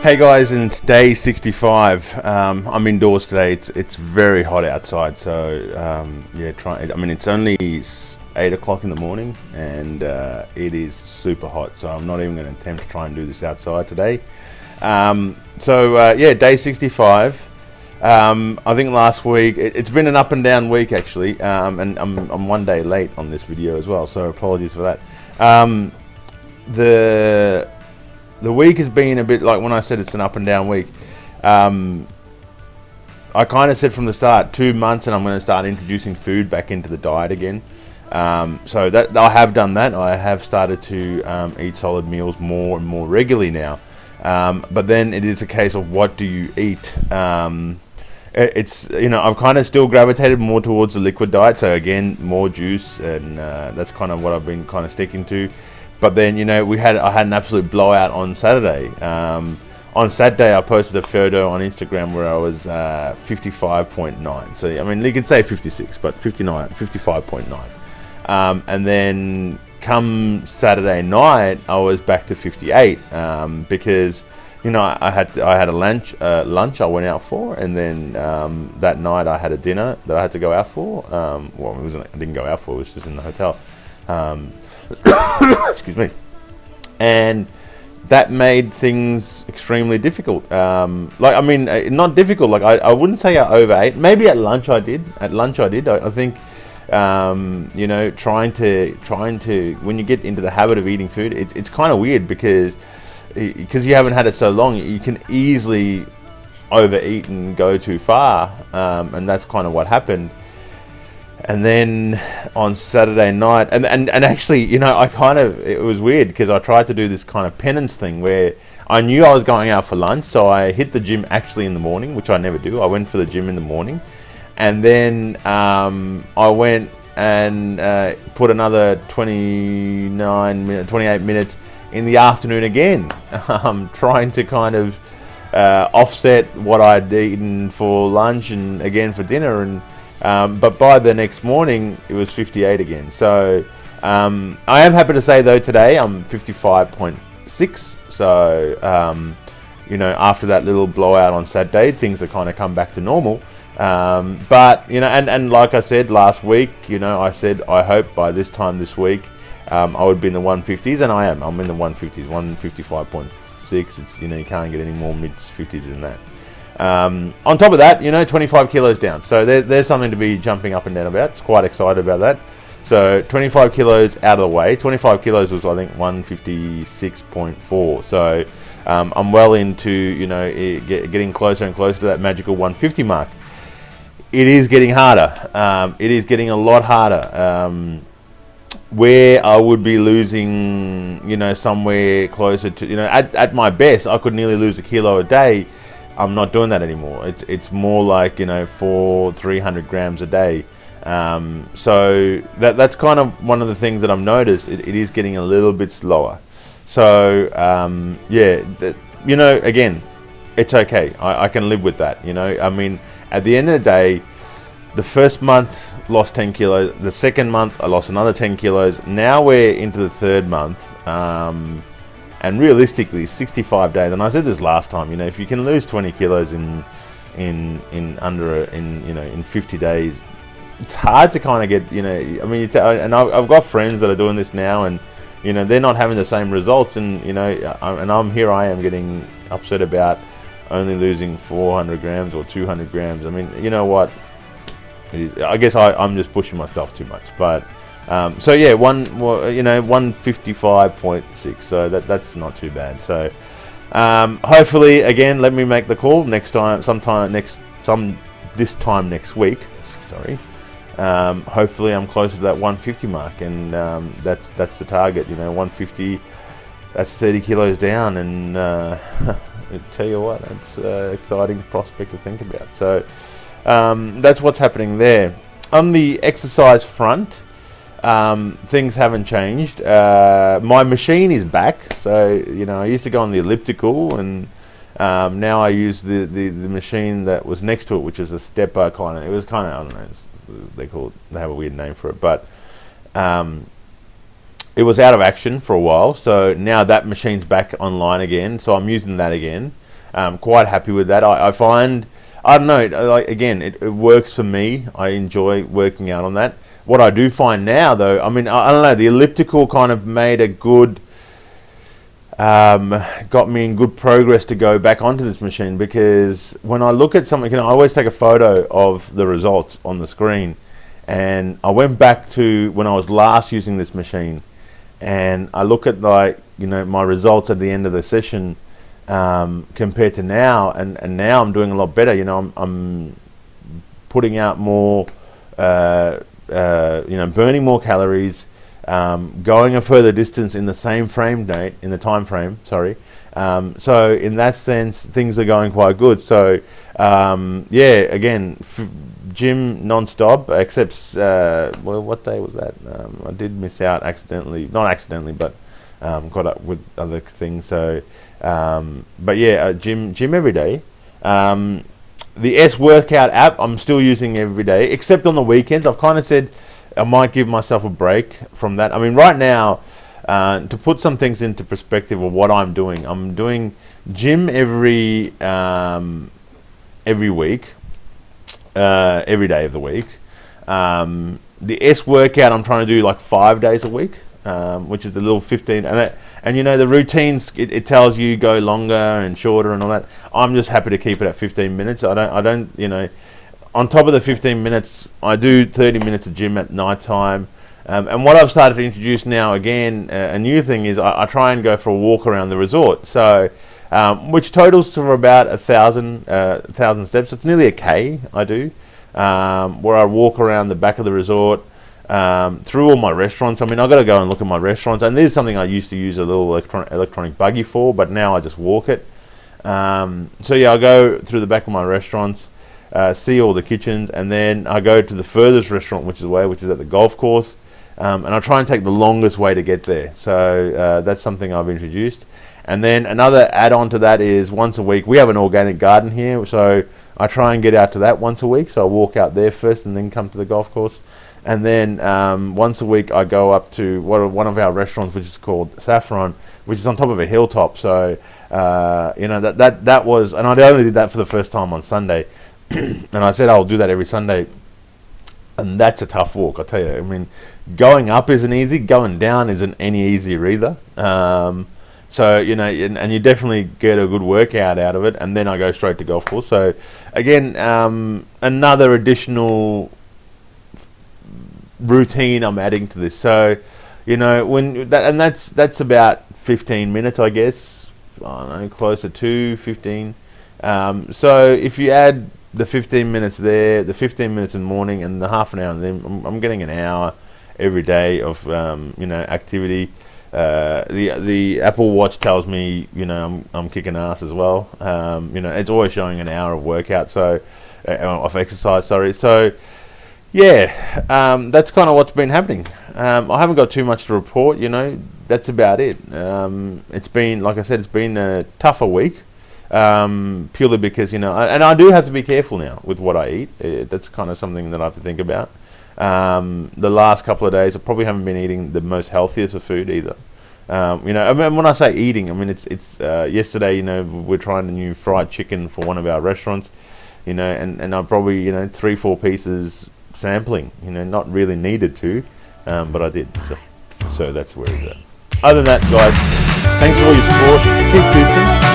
Hey guys, and it's day 65. I'm indoors today. It's very hot outside, so yeah. It's only 8 o'clock in the morning, and it is super hot. So I'm not even going to attempt to try and do this outside today. Yeah, day 65. I think last week it's been an up and down week actually, and I'm one day late on this video as well. So apologies for that. The week has been a bit like when I said it's an up and down week. I kind of said from the start, 2 months, and I'm going to start introducing food back into the diet again. So that I have done that. I have started to eat solid meals more and more regularly now. But then it is a case of what do you eat? It's I've kind of still gravitated more towards the liquid diet. So again, more juice, and that's kind of what I've been kind of sticking to. But then, I had an absolute blowout on Saturday. On Saturday, I posted a photo on Instagram where I was 55.9. So, you could say 56, but 55.9. And then come Saturday night, I was back to 58 because, I had a lunch I went out for, and then that night I had a dinner that I had to go out for. I didn't go out for; it was just in the hotel. Excuse me. And that made things extremely difficult. Not difficult. Like I wouldn't say I overate. Maybe at lunch I did. I think, trying to when you get into the habit of eating food, it's kind of weird because you haven't had it so long. You can easily overeat and go too far, and that's kind of what happened. And then on Saturday night, and actually, it was weird because I tried to do this kind of penance thing where I knew I was going out for lunch, so I hit the gym actually in the morning, which I never do. I went for the gym in the morning, and then I went and put another 28 minutes in the afternoon again, trying to kind of offset what I'd eaten for lunch and again for dinner, and but by the next morning, it was 58 again. So I am happy to say, though, today I'm 55.6. So, after that little blowout on Saturday, things have kind of come back to normal. But, and like I said last week, I said I hope by this time this week I would be in the 150s, and I am. I'm in the 150s, 155.6. It's, you can't get any more mid-50s than that. On top of that, 25 kilos down. So there's something to be jumping up and down about. It's quite excited about that. So 25 kilos out of the way. 25 kilos was, I think, 156.4. So I'm well into, getting closer and closer to that magical 150 mark. It is getting harder. It is getting a lot harder. Where I would be losing, somewhere closer to, at my best, I could nearly lose a kilo a day. I'm not doing that anymore. It's more like 300 grams a day. So that's kind of one of the things that I've noticed. It is getting a little bit slower. So again, it's okay. I can live with that. At the end of the day, the first month lost 10 kilos. The second month I lost another 10 kilos. Now we're into the third month. And realistically, 65 days. And I said this last time. If you can lose 20 kilos in 50 days, it's hard to kind of get. And I've got friends that are doing this now, and they're not having the same results. And I'm here. I am getting upset about only losing 400 grams or 200 grams. You know what? I guess I'm just pushing myself too much, but. 155.6. So that's not too bad. So hopefully, again, let me make the call this time next week. Sorry. Hopefully, I'm closer to that 150 mark, and that's the target. 150. That's 30 kilos down, and I tell you what, that's an exciting prospect to think about. So that's what's happening there. On the exercise front. Things haven't changed. My machine is back. So, I used to go on the elliptical, and now I use the machine that was next to it, which is a stepper kind of. It was kind of, I don't know, they have a weird name for it, but it was out of action for a while. So now that machine's back online again. So I'm using that again. quite happy with that. I find, I don't know, like again, it works for me. I enjoy working out on that. What I do find now, though, I mean, I don't know, the elliptical kind of made a good, got me in good progress to go back onto this machine, because when I look at something, I always take a photo of the results on the screen. And I went back to when I was last using this machine, and I look at, like, my results at the end of the session, compared to now, and now I'm doing a lot better. I'm putting out more, burning more calories, going a further distance in the same time frame. Sorry. So in that sense, things are going quite good. So again, gym non-stop, except what day was that? I did miss out accidentally, not accidentally, but got up with other things. So, but yeah, gym every day. The S Workout app I'm still using every day, except on the weekends. I've kind of said I might give myself a break from that. I mean, right now, to put some things into perspective of what I'm doing gym every week, every day of the week. The S Workout I'm trying to do like 5 days a week, which is a little 15, and the routines, it tells you go longer and shorter and all that. I'm just happy to keep it at 15 minutes. I don't on top of the 15 minutes, I do 30 minutes of gym at night time. And what I've started to introduce now, again, a new thing is I try and go for a walk around the resort. So, which totals to about 1,000 steps. It's nearly a K I do, where I walk around the back of the resort, through all my restaurants. I mean, I've got to go and look at my restaurants, and this is something I used to use a little electronic buggy for, but now I just walk it. So yeah, I go through the back of my restaurants, see all the kitchens, and then I go to the furthest restaurant, which is at the golf course, and I try and take the longest way to get there. So that's something I've introduced. And then another add-on to that is once a week, we have an organic garden here, so I try and get out to that once a week. So I walk out there first and then come to the golf course. And then once a week I go up to one of our restaurants, which is called Saffron, which is on top of a hilltop. So that was, and I only did that for the first time on Sunday, and I said I'll do that every Sunday. And that's a tough walk, I tell you. I mean, going up isn't easy, going down isn't any easier either. So and you definitely get a good workout out of it. And then I go straight to golf course. So again, another additional routine I'm adding to this. So that's about 15 minutes, I guess. I don't know, closer to 15. So if you add the 15 minutes there, the 15 minutes in the morning, and the half an hour, and then I'm getting an hour every day of activity. The Apple Watch tells me I'm kicking ass as well. It's always showing an hour of workout, so of exercise. Sorry. So yeah, that's kind of what's been happening. I haven't got too much to report. That's about it. It's been, like I said, it's been a tougher week. Purely because and I do have to be careful now with what I eat. That's kind of something that I have to think about. The last couple of days I probably haven't been eating the most healthiest of food either. I mean, when I say eating, I mean it's yesterday we're trying a new fried chicken for one of our restaurants, and I probably 3-4 pieces sampling, not really needed to, but I did. So that's where it's at. Other than that, guys, thanks for all your support. Keep boosting.